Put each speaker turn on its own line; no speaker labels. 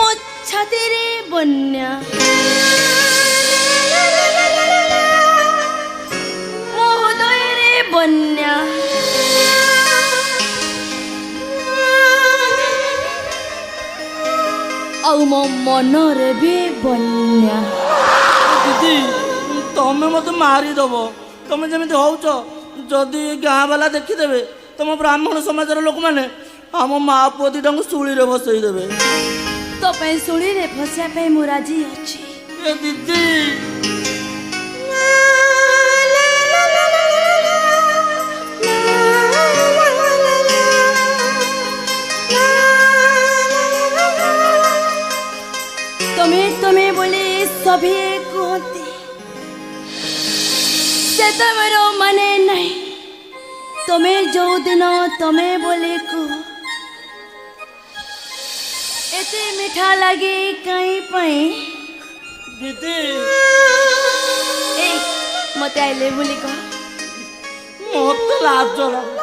ମୋ ଛାତିରେ ବନ୍ୟା ମୋ ହୃଦୟରେ ବନ୍ୟା ଆଉ ମୋ ମନରେ ବି ବନ୍ୟା।
ଦିଦି ତମେ ମତେ ମାରିଦବ ତମେ ଯେମିତି ହଉଛ। ଯଦି ଗାଁ ବାଲା ଦେଖିଦେବେ ତମ ବ୍ରାହ୍ମଣ ସମାଜର ଲୋକମାନେ ଆମ ମା ପୁଅ ଦିଟାଙ୍କୁ ଶୁଳିରେ ବସେଇଦେବେ।
ତୋ ପାଇଁ ଶୁଳିରେ ବସିବା ପାଇଁ ମୁଁ ରାଜି ଅଛି।
ଏ ଦିଦି
तुम्हें बोले सभी कहते से तुम्हारो माने नहीं। तुम्हें जो दिन तुम्हें बोले को एते मीठा लगे कहीं पाई
दिदी
ए मते आइले बोली कह
मत लाज लगे